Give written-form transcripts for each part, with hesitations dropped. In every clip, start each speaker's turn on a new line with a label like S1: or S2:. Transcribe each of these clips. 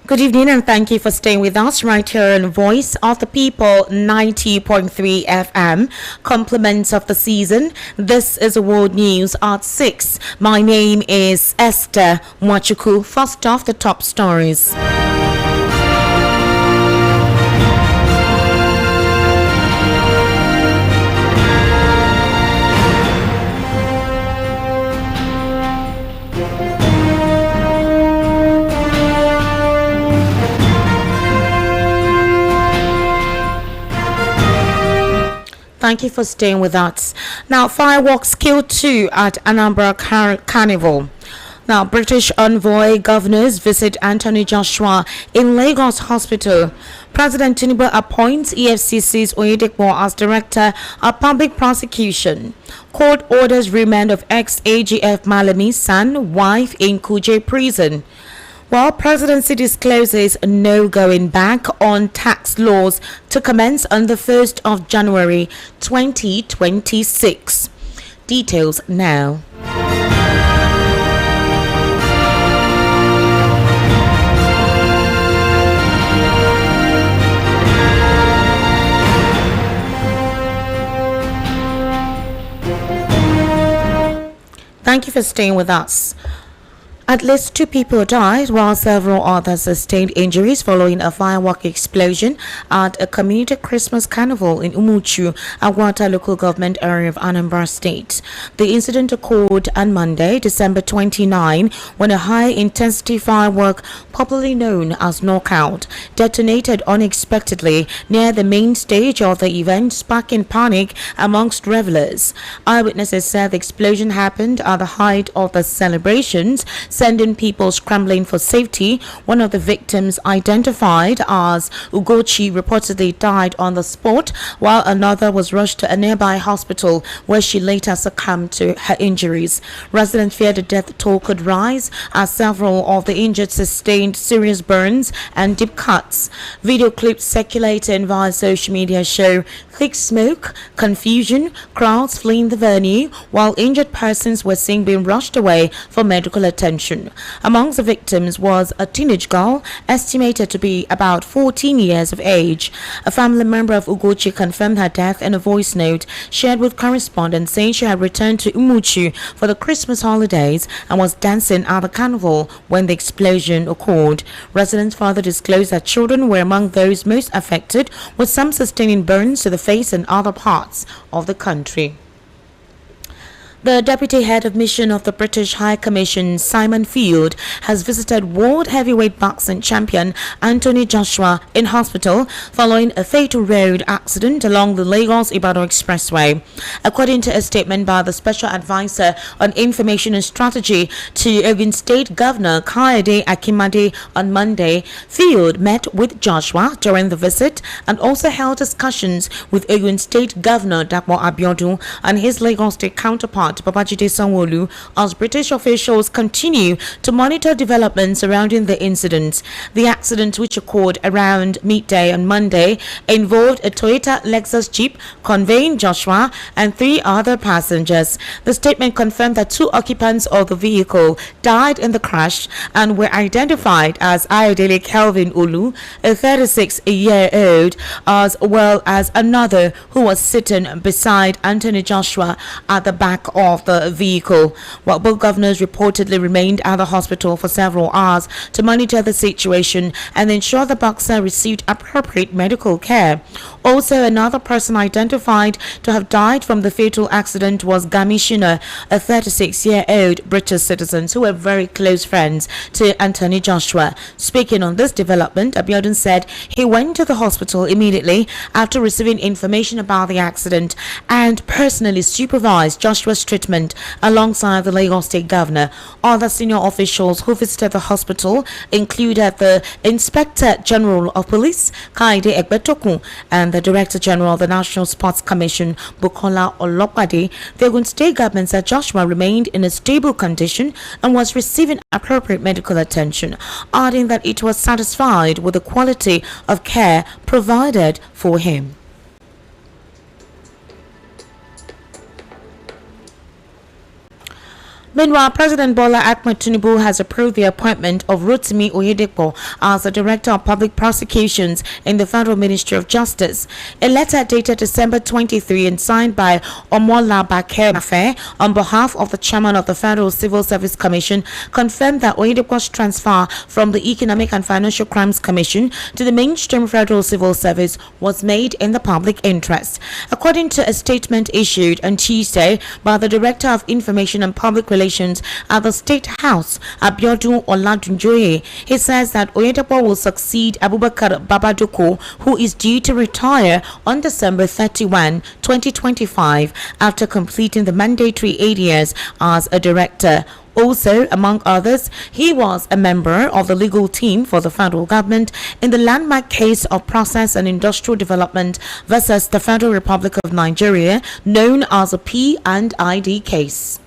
S1: Good evening and thank you for staying with us right here on Voice of the People 90.3 FM. Compliments of the season. This is World News at 6. My name is Esther Mwachuku. First off, the top stories. Thank you for staying with us. Now, fireworks killed 2 at Anambra Carnival. Now, British envoy governors visit Anthony Joshua in Lagos Hospital. President Tinubu appoints EFCC's Oyedepo as Director of Public Prosecution. Court orders remand of ex-AGF Malami's son, wife in Kogi prison. While presidency discloses no going back on tax laws to commence on the 1st of January 2026. Details now. Thank you for staying with us. At least 2 people died while several others sustained injuries following a firework explosion at a community Christmas carnival in Umuchu, Agwata local government area of Anambra State. The incident occurred on Monday, December 29, when a high-intensity firework, popularly known as knockout, detonated unexpectedly near the main stage of the event, sparking panic amongst revelers. Eyewitnesses said the explosion happened at the height of the celebrations, sending people scrambling for safety. One of the victims, identified as Ugochi, reportedly died on the spot, while another was rushed to a nearby hospital where she later succumbed to her injuries. Residents feared the death toll could rise as several of the injured sustained serious burns and deep cuts. Video clips circulating via social media show thick smoke, confusion, crowds fleeing the venue, while injured persons were seen being rushed away for medical attention. Amongst the victims was a teenage girl estimated to be about 14 years of age. A family member of Ugochi confirmed her death in a voice note shared with correspondents, saying she had returned to Umuchu for the Christmas holidays and was dancing at the carnival when the explosion occurred. Residents further disclosed that children were among those most affected, with some sustaining burns to the face and other parts of the country. The deputy head of mission of the British High Commission, Simon Field, has visited world heavyweight boxing champion Anthony Joshua in hospital following a fatal road accident along the Lagos-Ibadan Expressway. According to a statement by the Special Advisor on Information and Strategy to Ogun State Governor Kayode Akimade on Monday, Field met with Joshua during the visit and also held discussions with Ogun State Governor Dapo Abiodun and his Lagos State counterpart Babajide Sanwo-Olu as British officials continue to monitor developments surrounding the incident. The accident, which occurred around midday on Monday, involved a Toyota Lexus Jeep conveying Joshua and 3 other passengers. The statement confirmed that 2 occupants of the vehicle died in the crash and were identified as Ayodele Kelvin Olu, a 36-year-old, as well as another who was sitting beside Anthony Joshua at the back of the vehicle. While both governors reportedly remained at the hospital for several hours to monitor the situation and ensure the boxer received appropriate medical care. Also, another person identified to have died from the fatal accident was Gamishina, a 36-year-old British citizen who were very close friends to Anthony Joshua. Speaking on this development, Abiodun said he went to the hospital immediately after receiving information about the accident and personally supervised Joshua's treatment alongside the Lagos State Governor. Other senior officials who visited the hospital included the Inspector General of Police, Kaide Egbetokun, and the Director General of the National Sports Commission, Bukola Olopade. The Ogun State government said Joshua remained in a stable condition and was receiving appropriate medical attention, adding that it was satisfied with the quality of care provided for him. Meanwhile, President Bola Ahmed Tinubu has approved the appointment of Rotimi Oyedepo as the Director of Public Prosecutions in the Federal Ministry of Justice. A letter dated December 23 and signed by Omola Bakir Mafe on behalf of the Chairman of the Federal Civil Service Commission confirmed that Oyedepo's transfer from the Economic and Financial Crimes Commission to the mainstream Federal Civil Service was made in the public interest. According to a statement issued on Tuesday by the Director of Information and Public Relations at the State House, Abiodun Oladunjoye, he says that Oyedepo will succeed Abubakar Babadoko, who is due to retire on December 31, 2025, after completing the mandatory 8 years as a director. Also, among others, he was a member of the legal team for the federal government in the landmark case of Process and Industrial Development versus the Federal Republic of Nigeria, known as the P&ID case.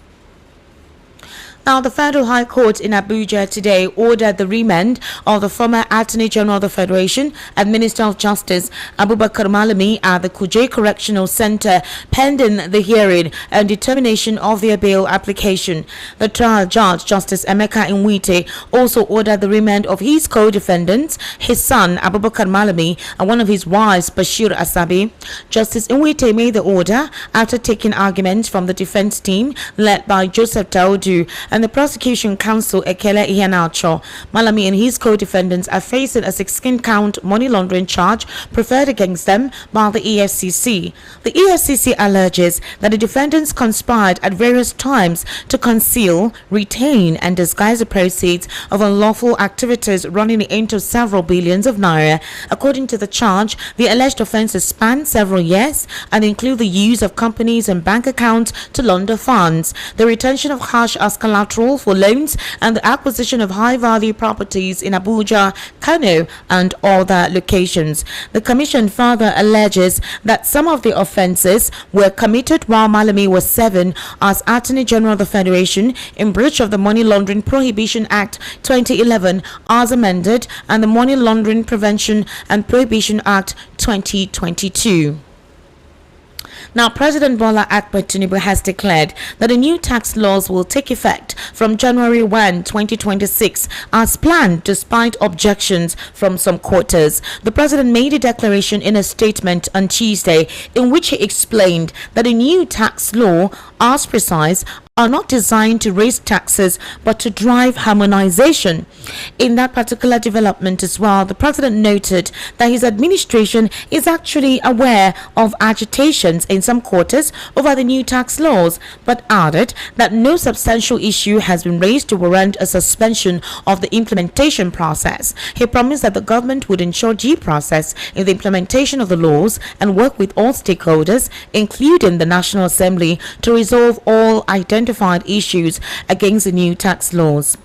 S1: Now, the Federal High Court in Abuja today ordered the remand of the former Attorney General of the Federation and Minister of Justice Abubakar Malami at the Kuje Correctional Center pending the hearing and determination of their bail application. The trial judge, Justice Emeka Nwite, also ordered the remand of his co-defendants, his son Abubakar Malami and one of his wives, Bashir Asabi. Justice Nwite made the order after taking arguments from the defense team led by Joseph Daudu and the prosecution counsel Ekele Iheanacho. Malami and his co-defendants are facing a 16-count money laundering charge preferred against them by the EFCC. The EFCC alleges that the defendants conspired at various times to conceal, retain and disguise the proceeds of unlawful activities running into several billions of naira. According to the charge, the alleged offences span several years and include the use of companies and bank accounts to launder funds, the retention of cash as collateral for loans and the acquisition of high-value properties in Abuja, Kano and other locations. The Commission further alleges that some of the offences were committed while Malami was serving as Attorney General of the Federation in breach of the Money Laundering Prohibition Act 2011 as amended and the Money Laundering Prevention and Prohibition Act 2022. Now, President Bola Ahmed Tinubu has declared that the new tax laws will take effect from January 1, 2026 as planned despite objections from some quarters. The president made a declaration in a statement on Tuesday in which he explained that the new tax law, as precise, are not designed to raise taxes but to drive harmonization. In that particular development as well, the president noted that his administration is actually aware of agitations in some quarters over the new tax laws, but added that no substantial issue has been raised to warrant a suspension of the implementation process. He promised that the government would ensure due process in the implementation of the laws and work with all stakeholders, including the National Assembly, to resolve all identified issues against the new tax laws.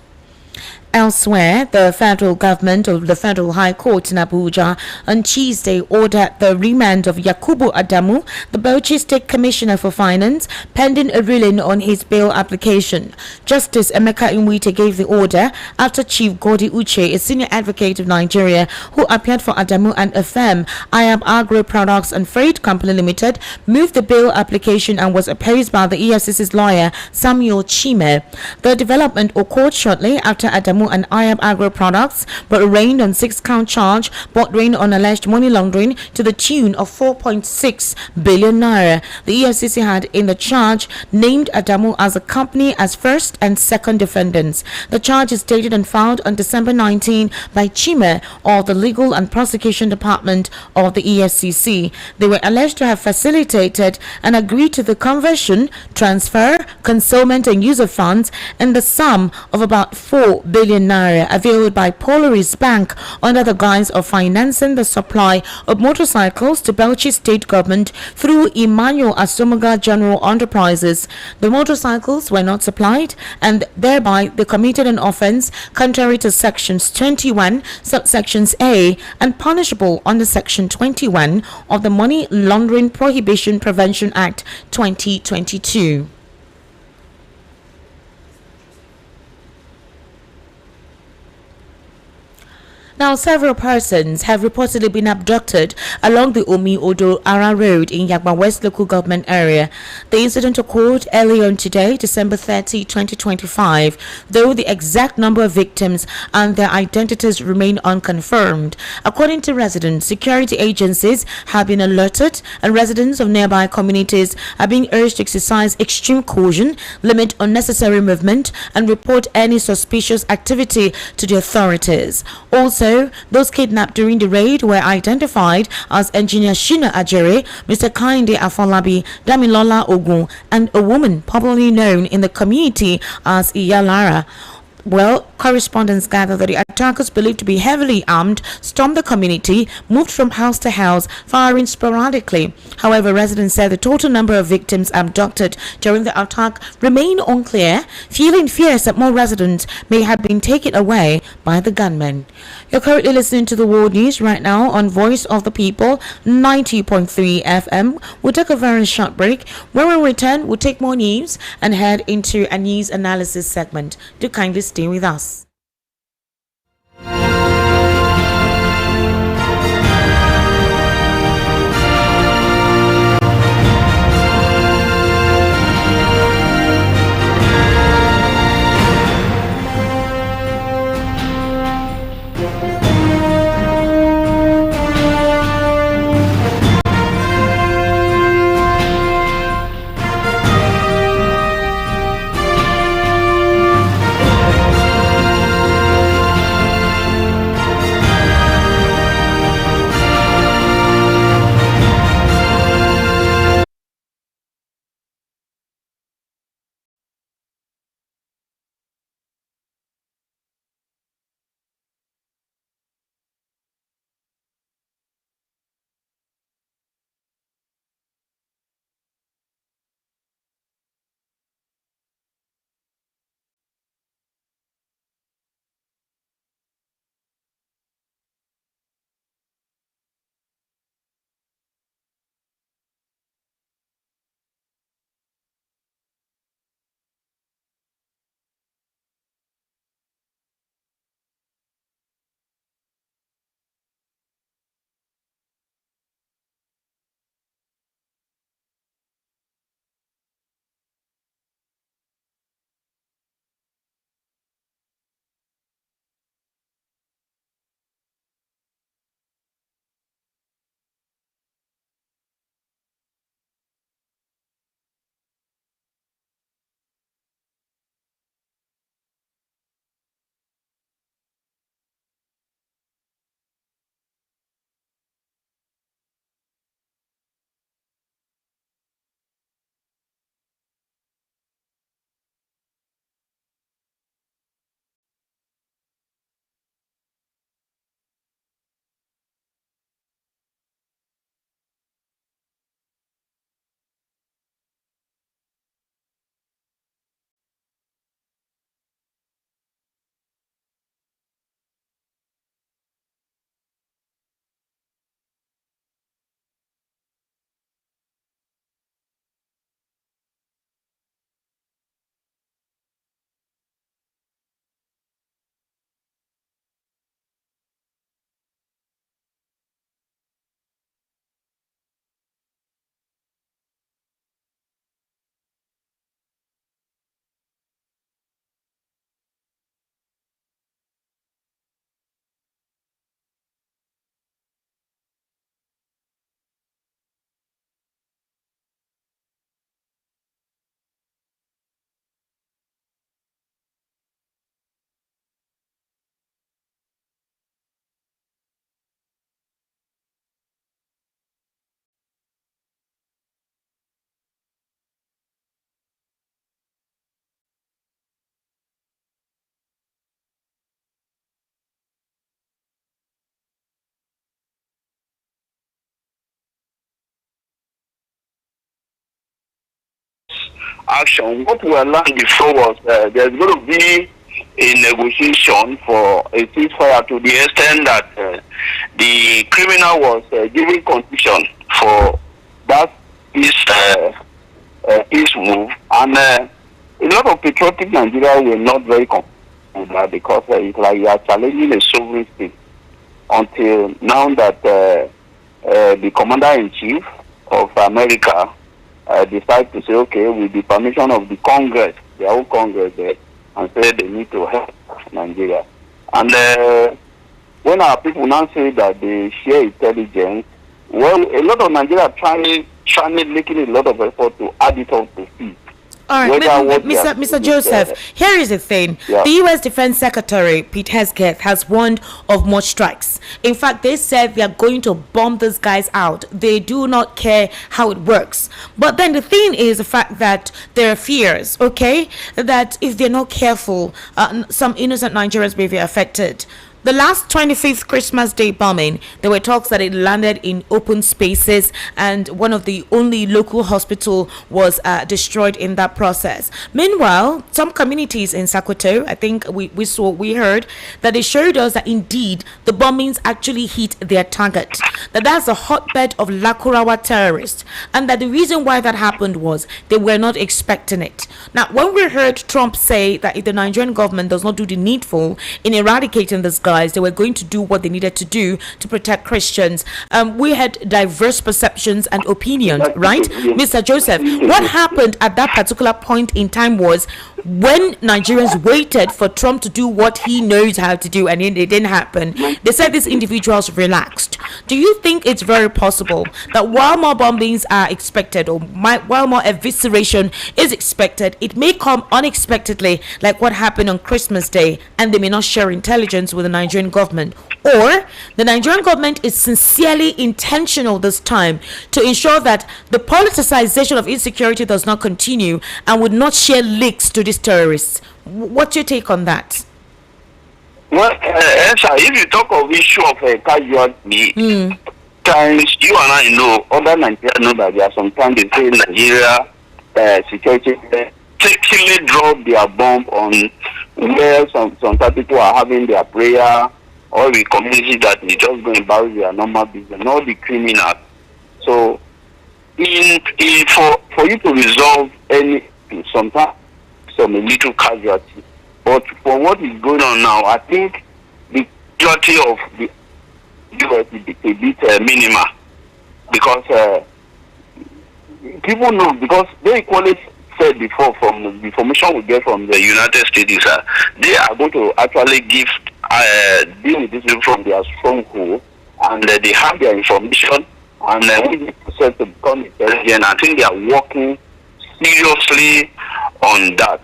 S1: Elsewhere, the federal government of the Federal High Court in Abuja on Tuesday ordered the remand of Yakubu Adamu, the Bauchi State Commissioner for Finance, pending a ruling on his bail application. Justice Emeka Nwite gave the order after Chief Godi Uche, a senior advocate of Nigeria who appeared for Adamu and a firm, IAB Agro Products and Freight Company Limited, moved the bail application and was opposed by the EFCC's lawyer Samuel Chime. The development occurred shortly after Adamu and IAB Agro Products were arraigned on 6-count charge bordering on alleged money laundering to the tune of 4.6 billion naira. The EFCC had in the charge named Adamu as a company as first and second defendants. The charge is dated and filed on December 19 by Chime of the Legal and Prosecution Department of the EFCC. They were alleged to have facilitated and agreed to the conversion, transfer, concealment and use of funds in the sum of about 4 billion naira availed by Polaris Bank under the guise of financing the supply of motorcycles to Bauchi State Government through Emmanuel Asomaga General Enterprises. The motorcycles were not supplied and thereby they committed an offence contrary to sections 21 subsections A and punishable under section 21 of the Money Laundering Prohibition Prevention Act 2022. Now, several persons have reportedly been abducted along the Omi-Odo-Ara Road in Yagba West local government area. The incident occurred early on today, December 30, 2025, though the exact number of victims and their identities remain unconfirmed. According to residents, security agencies have been alerted and residents of nearby communities are being urged to exercise extreme caution, limit unnecessary movement, and report any suspicious activity to the authorities. Also, those kidnapped during the raid were identified as Engineer Shina Ajere, Mr. Kainde Afolabi, Damilola Ogun, and a woman popularly known in the community as Iyalara. Well, correspondents gather that the attackers, believed to be heavily armed, stormed the community, moved from house to house, firing sporadically. However, residents said the total number of victims abducted during the attack remain unclear, feeling fears that more residents may have been taken away by the gunmen. You're currently listening to the World News right now on Voice of the People, 90.3 FM. We'll take a very short break. When we return, we'll take more news and head into a news analysis segment. Do kindly stay with us.
S2: Action. What we learned before was there's going to be a negotiation for a ceasefire to the extent that the criminal was giving condition for that peace move, and a lot of patriotic Nigerians were not very comfortable with that because it's like you are challenging a sovereign state. until now that the commander-in-chief of America decided to say, okay, with the permission of the Congress, their own Congress, and say they need to help Nigeria. And when our people now say that they share intelligence, well, a lot of Nigeria are trying making a lot of effort to add it up to see.
S1: All right, Mr. Joseph, here is the thing.
S2: Yeah.
S1: The U.S. Defense Secretary, Pete Hegseth, has warned of more strikes. In fact, they said they are going to bomb these guys out. They do not care how it works. But then the thing is the fact that there are fears, okay, that if they're not careful, some innocent Nigerians may be affected. The last 25th Christmas Day bombing, there were talks that it landed in open spaces, and one of the only local hospital was destroyed in that process. Meanwhile, some communities in Sokoto, I think we heard that they showed us that indeed the bombings actually hit their target. That's a hotbed of Lakurawa terrorists, and that the reason why that happened was they were not expecting it. Now, when we heard Trump say that if the Nigerian government does not do the needful in eradicating this guy, they were going to do what they needed to do to protect Christians. We had diverse perceptions and opinions, right? Mr. Joseph, what happened at that particular point in time was when Nigerians waited for Trump to do what he knows how to do, and it didn't happen. They said these individuals relaxed. Do you think it's very possible that while more bombings are expected, or while more evisceration is expected, it may come unexpectedly, like what happened on Christmas Day, and they may not share intelligence with the Nigerian government? Or the Nigerian government is sincerely intentional this time to ensure that the politicization of insecurity does not continue and would not share leaks to these terrorists. What's your take on that?
S2: Well, Esther, if you talk of issue of casualty, times you and I know, other Nigerians know that there are sometimes they say Nigeria security particularly drop their bomb on where some people are having their prayer, or the community that they just go about their normal business, not the criminals. So, for you to resolve anything, sometimes some a little casualty. But for what is going on now, I think the casualty of the US is a bit minimal, because people know, because they equally said before from the information we get from the United States is they are going to actually deal with this people from their stronghold, and they have their information, and we need to become intelligent. I think they are working seriously on that.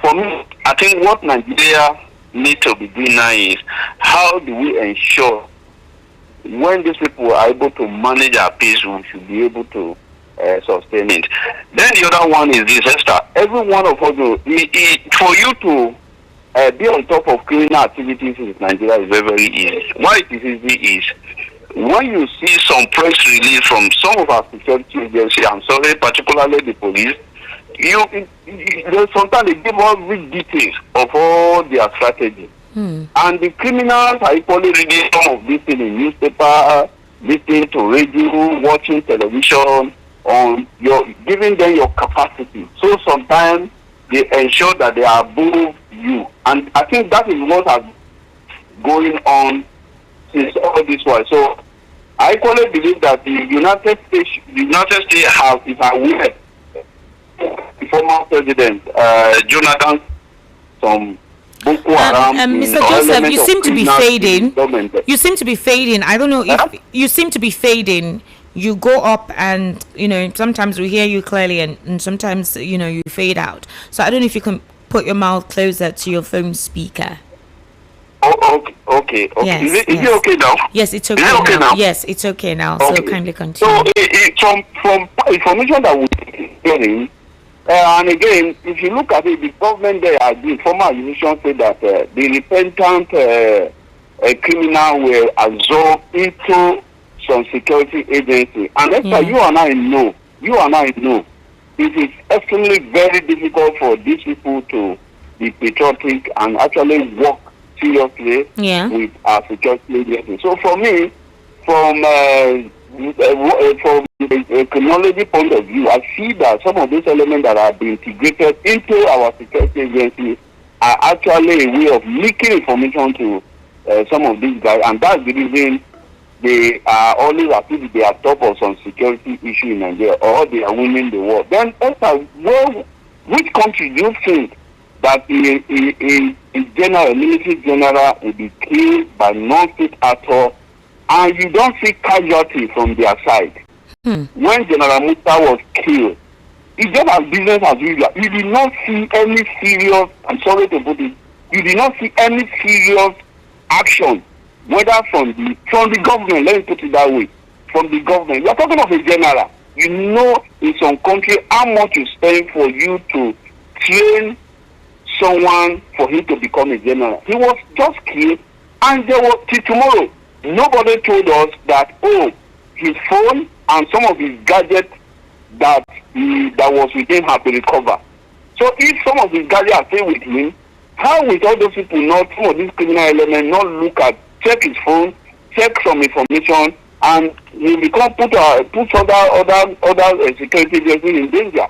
S2: For me, I think what Nigeria needs to be doing now is how do we ensure when these people are able to manage our peace, we should be able to sustain it. Then the other one is this, Esther. Every one of us, for you to be on top of criminal activities in Nigeria is very, very easy. Why it is easy is when you see some press release from some of our security agencies, I'm sorry, particularly the police, sometimes they give all rich details of all their strategy. And the criminals are equally reading some of these things in newspaper, listening to radio, watching television, on giving them your capacity. So sometimes they ensure that they are above you. And I think that is what has going on since all this while. So I equally believe that the United States is aware. The former president, Jonathan, some Boko Haram.
S1: Mr. Joseph, you seem to be fading. You seem to be fading. I don't know if you seem to be fading. You go up and, sometimes we hear you clearly and sometimes, you fade out. So I don't know if you can put your mouth closer to your phone speaker.
S2: Oh, okay.
S1: Yes,
S2: is it okay now?
S1: Yes, it's okay, now. Yes, it's okay now.
S2: Okay.
S1: So kindly continue.
S2: So from information that we're getting, and again, if you look at it, the government there, the former administration said that the repentant criminal will absorb into some security agency. And that's why you and I know, it is extremely very difficult for these people to be patriotic and actually work seriously with our security agency. So for me, from a criminology point of view, I see that some of these elements that have been integrated into our security agency are actually a way of leaking information to some of these guys, and that's the reason they are always as if they are top of some security issue in Nigeria, or they are winning the war. Then, which country do you think that a general, a military general, will be killed by non-state actor, and you don't see casualty from their side? When General Musa was killed, it just as business as usual. You did not see any serious, I'm sorry to put it, you did not see any serious action, whether from the government, let me put it that way, from the government. You are talking of a general. You know in some country how much you spend for you to train someone for him to become a general. He was just killed, and there was, till tomorrow, nobody told us that, oh, his phone and some of his gadgets that was with him have been recovered. So if some of his gadgets are still with him, how will all those people not, some of these criminal elements, not look at, check his phone, check some information, and he become put other security agencies in danger?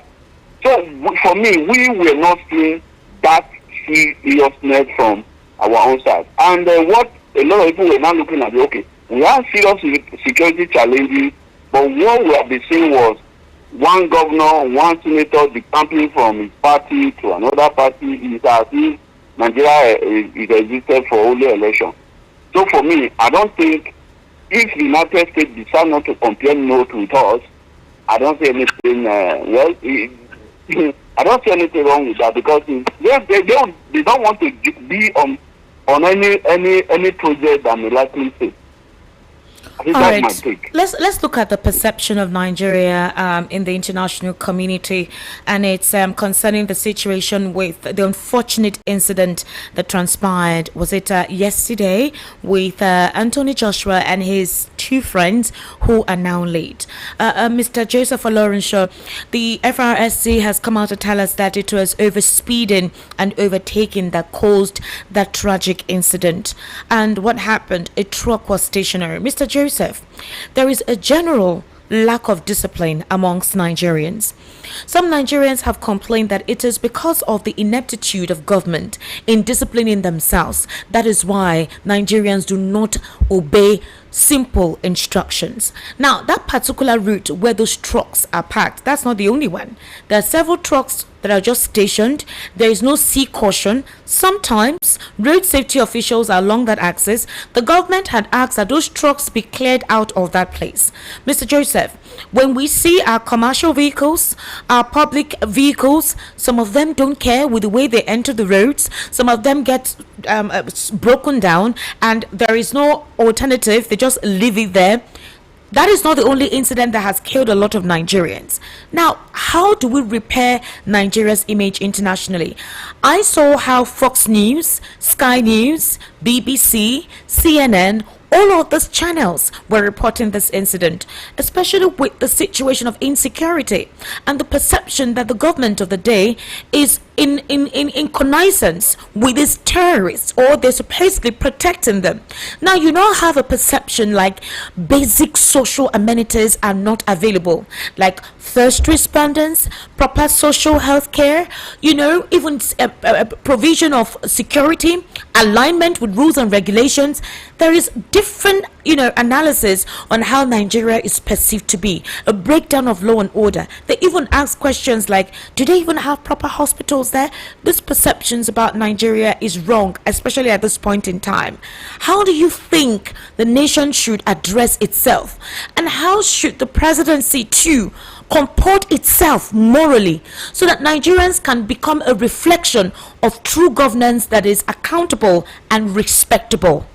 S2: So for me, we were not seeing that seriousness from our own side. And what a lot of people were now looking at, okay, we have serious security challenges, but what we have been seeing was one governor, one senator decamping from his party to another party. It's as if Nigeria is existed for only election. So for me, I don't think if the United States decide not to compare notes with us, I don't see anything. I don't see anything wrong with that, because they don't want to be on any project that may likely fail. I think that's my take.
S1: Let's look at the perception of Nigeria in the international community, and it's concerning the situation with the unfortunate incident that transpired. Was it yesterday with Anthony Joshua and his two friends who are now late? Mr. Joseph Olorenshaw, the FRSC has come out to tell us that it was overspeeding and overtaking that caused that tragic incident. And what happened? A truck was stationary. Mr. Joseph, there is a general lack of discipline amongst Nigerians. Some Nigerians have complained that it is because of the ineptitude of government in disciplining themselves. That is why Nigerians do not obey simple instructions. Now, that particular route where those trucks are parked, that's not the only one. There are several trucks that are just stationed. There is no sea caution. Sometimes road safety officials are along that axis. The government had asked that those trucks be cleared out of that place. Mr. Joseph, when we see our commercial vehicles, our public vehicles, some of them don't care with the way they enter the roads. Some of them get broken down, and there is no alternative. They just leave it there. That is not the only incident that has killed a lot of Nigerians. Now, how do we repair Nigeria's image internationally? I saw how Fox News, Sky News, BBC, CNN, all of these channels were reporting this incident, especially with the situation of insecurity and the perception that the government of the day is in connivance with these terrorists, or they're supposedly protecting them. Now, you now have a perception like basic social amenities are not available, like first responders, proper social health care, even provision of security, alignment with rules and regulations. There is different analysis on how Nigeria is perceived to be, a breakdown of law and order. They even ask questions like, do they even have proper hospitals there? These perceptions about Nigeria is wrong, especially at this point in time. How do you think the nation should address itself, and how should the presidency too comport itself morally, so that Nigerians can become a reflection of true governance that is accountable and respectable?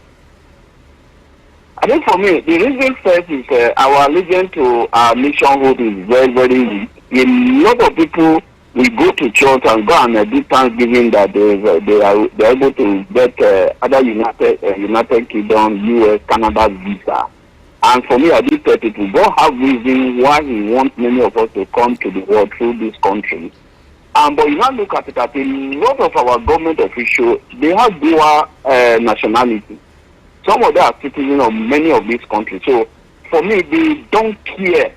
S2: I think for me, the reason first is our allegiance to our nationhood is very, very weak. A lot of people will go to church and go and do Thanksgiving that they are able to get other United Kingdom, US, Canada visa. And for me, I just said it, we don't have reason why he wants many of us to come to the world through this country. But you now look at it, that a lot of our government officials, they have dual nationality. Some of them are citizens of many of these countries. So for me, they don't care.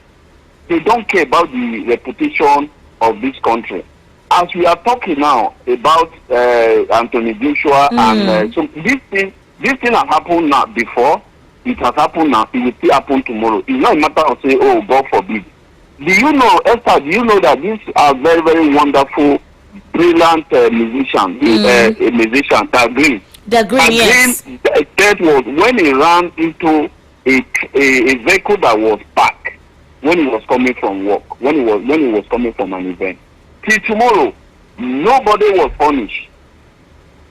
S2: They don't care about the reputation of this country. As we are talking now about Anthony Joshua, and so these things, This thing has happened now before. It has happened now. It will still happen tomorrow. It's not a matter of saying, oh, God forbid. Do you know, Esther, do you know that these are very, very wonderful, brilliant musicians, a musician, that Green.
S1: The Green, yes.
S2: That was when he ran into a vehicle that was parked when he was coming from work, when he was coming from an event. Till tomorrow, nobody was punished.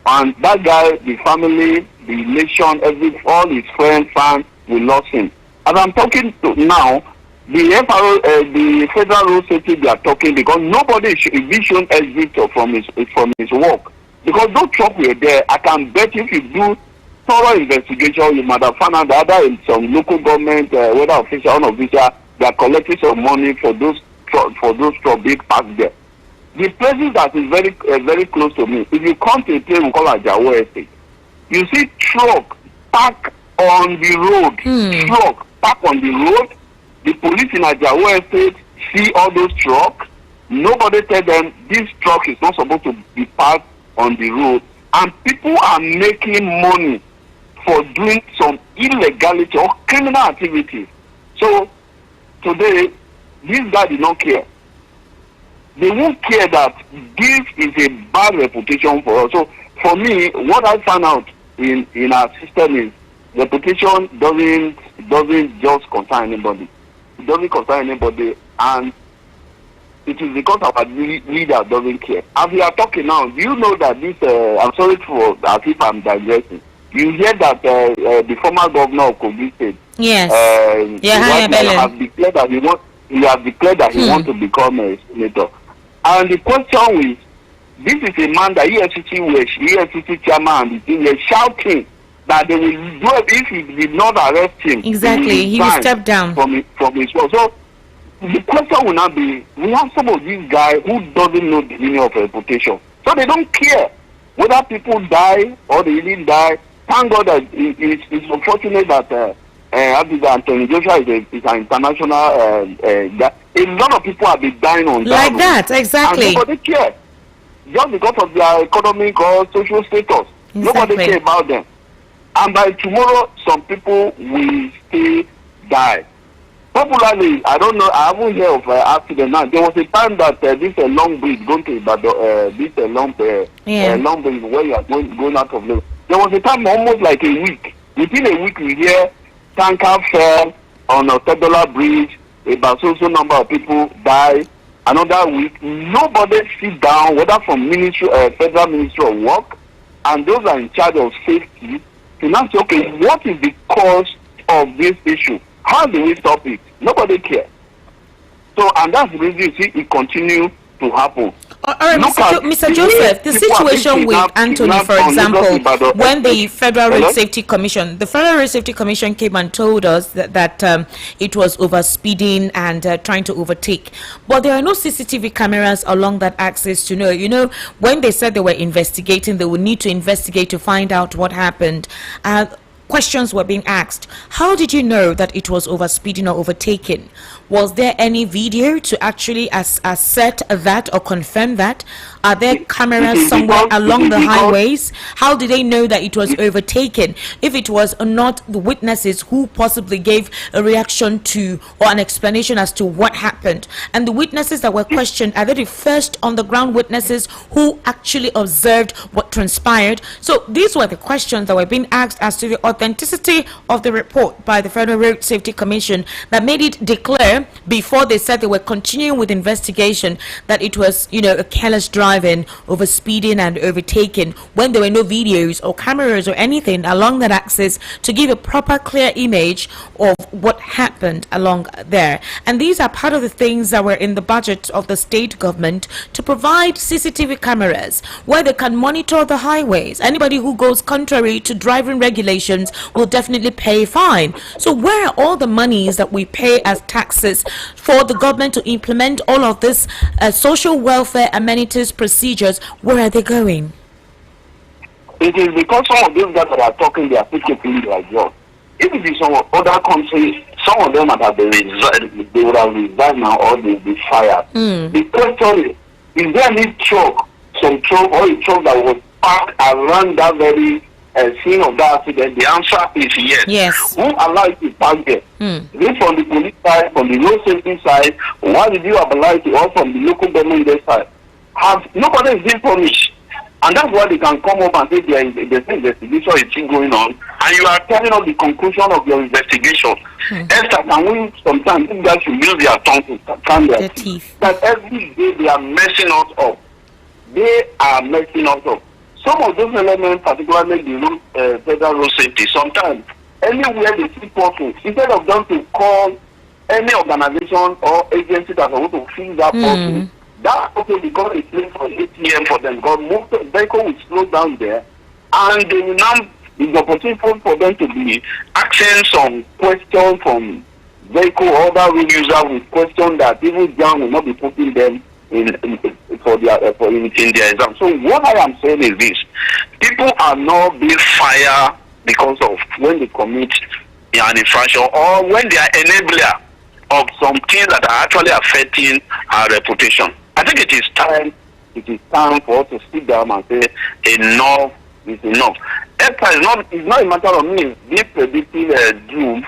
S2: And that guy, the family, the nation, all his friends, fans, we lost him. As I'm talking to now, the Federal Road Safety, they are talking because nobody should be shown exit from his work. Because those trucks were there. I can bet if you do thorough investigation, you might have found out that in some local government, whether official or unofficial, they are collecting some money for those trucks being parked there. The places that is very close to me, if you come to a place we call Ajawo Estate, you see truck park on the road. Truck park on the road. The police in Ajawo Estate see all those trucks. Nobody tell them this truck is not supposed to be parked on the road, and people are making money for doing some illegality or criminal activities. So today, this guy did not care. They won't care that this is a bad reputation for us. So for me, what I found out in our system is reputation doesn't just concern anybody. It doesn't concern anybody, and it is because our leader doesn't care. As we are talking now, do you know that this? I'm sorry for as if I'm digressing. You hear that the former governor of Kogi State,
S1: yes,
S2: has declared that he wants to become a senator. And the question is, this is a man that EFCC chairman and the team were shouting that they will do it if he did not arrest him.
S1: Exactly, he will step down
S2: from his work. So the question will not be, we have some of these guys who doesn't know the meaning of reputation. So they don't care whether people die or they didn't die. Thank God that it's unfortunate that Anthony Joshua is an international guy. A lot of people have been dying on
S1: like that, exactly.
S2: And nobody cares. Just because of their economic or social status. Exactly. Nobody cares about them. And by tomorrow, some people will still die. Popularly, I don't know, I haven't heard of accident now. There was a time that this long bridge going to Ibadan, long bridge where you are going out of Lagos. There was a time almost like a week. Within a week, we hear tanker fell on a $10 bridge. About so number of people die. Another week, nobody sit down, whether from Federal Ministry of Work, and those are in charge of safety, to now say, okay, what is the cause of this issue? How do we stop it? Nobody cares. So, and that's the reason you see it continue to happen.
S1: All right, Mr. Joseph, the situation with Anthony, for example, when the Federal Road Safety Commission, came and told us that it was overspeeding and trying to overtake, but there are no CCTV cameras along that axis to know. You know, when they said they were investigating, they would need to investigate to find out what happened. Questions were being asked. How did you know that it was overspeeding or overtaken? Was there any video to actually assert that or confirm that? Are there cameras somewhere along the highways? How did they know that it was overtaken? If it was not the witnesses who possibly gave a reaction to or an explanation as to what happened, and the witnesses that were questioned, are they the first on the ground witnesses who actually observed what transpired? So these were the questions that were being asked as to the authenticity of the report by the Federal Road Safety Commission that made it declare, before they said they were continuing with investigation, that it was, a careless driving, over speeding and overtaking, when there were no videos or cameras or anything along that axis to give a proper clear image of what happened along there. And these are part of the things that were in the budget of the state government to provide CCTV cameras where they can monitor the highways. Anybody who goes contrary to driving regulations will definitely pay a fine. So where are all the monies that we pay as taxes for the government to implement all of this social welfare amenities procedures? Where are they going?
S2: It is because some of these guys that are talking, they are taking their job. If it is some other countries, some of them would have resigned now, or they be fired. The question is there any truck, some truck or a truck that was parked around that very scene of that accident? The answer is yes.
S1: Yes.
S2: Who allowed you to park there? Is it from the police side, from the road safety side? Why did you allow it, or from the local government side? Nobody is being punished. And that's why they can come up and say there's an investigation is still going on, and you are telling us the conclusion of your investigation. Esther, can we sometimes you guys should use their tongue to calm their teeth? That every day they are messing us up. They are messing us up. Some of those elements, particularly the federal road safety, sometimes anywhere they see person, instead of them to call any organization or agency that are going to fix that person, that okay because it's late for ATM for them. God, most of the vehicle will slow down there, and they will now is the opportunity for them to be asking some questions from vehicle or other road user with questions that even John will not be putting them in their exam. So what I am saying is this: people are not being fired because of when they commit an infraction or when they are enabler of some things that are actually affecting our reputation. I think it is time for us to sit down and say enough is enough. It's not a matter of me being predicting doom.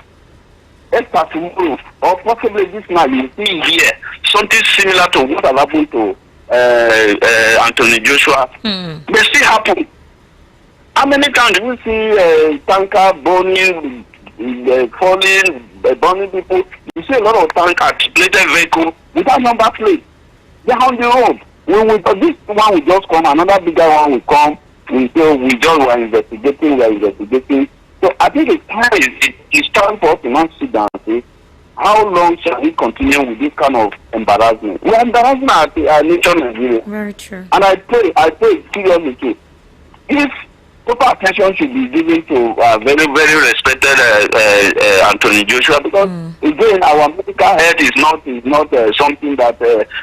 S2: Esther tomorrow, or possibly this night, you see here something similar to what has happened to Anthony Joshua. May still happen. How many times do we see tanker burning, falling, burning people? You see a lot of tanker articulated vehicle without number plate. They're on the road. This one will just come, another bigger one will come. We say we're investigating. So I think it's time for us to not sit down and say, how long shall we continue with this kind of embarrassment? We are embarrassing our nation Nigeria.
S1: Very true.
S2: And I pray seriously too. If proper attention should be given to very, very respected Anthony Joshua, because again, our medical health is not something that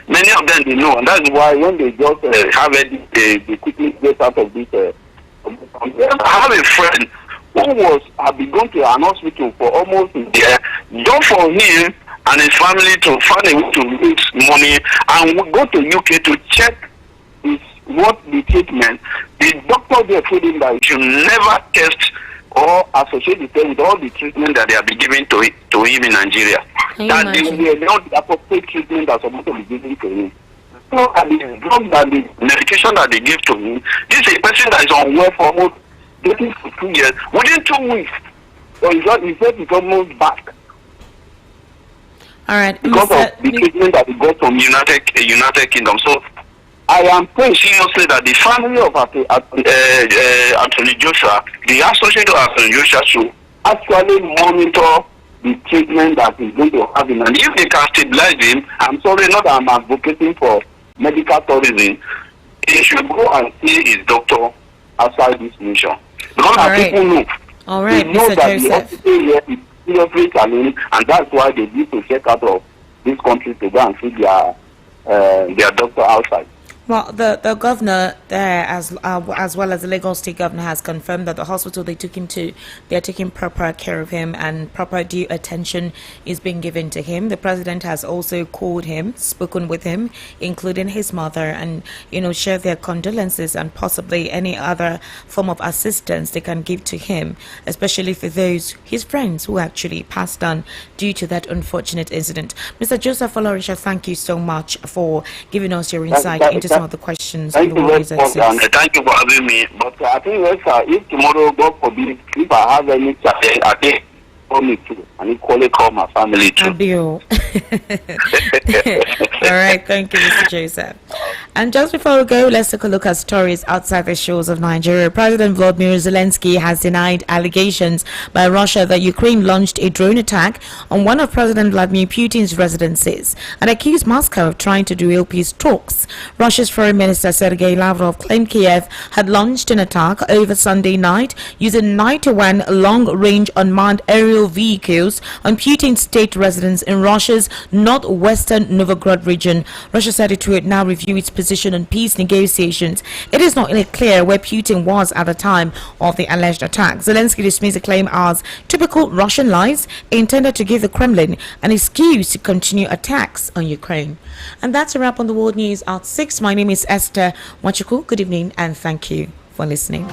S2: many of them they know, and that's why when they just have it, they quickly get out of this. I have a friend who had been going to an hospital for almost a year, just for him and his family to find a way to raise money and go to UK to check what the treatment. The doctor there told him that he should never test or associate himself with all the treatment that they have been giving to him in Nigeria. That they were not the appropriate treatment that's supposed to be given to him. So the drug that the medication that they give to him, this is a person that is unwell for almost 2 years. Within 2 weeks, so he said he's almost back.
S1: All right.
S2: Because of the treatment that he got from United Kingdom. So I am praying seriously that the family of Anthony Joshua, the associate of Anthony Joshua, should actually monitor the treatment that he's going to have in. And if they can stabilize him, I'm sorry, not that I'm advocating for medical tourism, he should go and see his doctor outside this nation. Because our people know.
S1: All right,
S2: they know
S1: Mr.
S2: that
S1: Joseph.
S2: the hospital here is seriously challenged, and that's why they need to check out of this country to go and see their doctor outside.
S1: Well, the governor there, as well as the Lagos State governor, has confirmed that the hospital they took him to, they are taking proper care of him and proper due attention is being given to him. The president has also called him, spoken with him, including his mother, and shared their condolences and possibly any other form of assistance they can give to him, especially for those his friends who actually passed on due to that unfortunate incident. Mr. Joseph Olorisha, thank you so much for giving us your insight into some of the questions.
S2: Thank you very much, and thank you for having me. But I think if tomorrow, God forbid, if I have any challenge, I think call me too, and equally call my family too.
S1: All right, thank you, Mr. Joseph. And just before we go, let's take a look at stories outside the shores of Nigeria. President Volodymyr Zelensky has denied allegations by Russia that Ukraine launched a drone attack on one of President Vladimir Putin's residences and accused Moscow of trying to derail peace talks. Russia's Foreign Minister Sergei Lavrov claimed Kiev had launched an attack over Sunday night using 91 long-range unmanned aerial vehicles on Putin's state residence in Russia's northwestern Novgorod region. Russia said it would now review its position on peace negotiations. It is not yet clear where Putin was at the time of the alleged attack. Zelensky dismissed the claim as typical Russian lies intended to give the Kremlin an excuse to continue attacks on Ukraine. And that's a wrap on the world news at 6. My name is Esther Wachuku. Good evening and thank you for listening.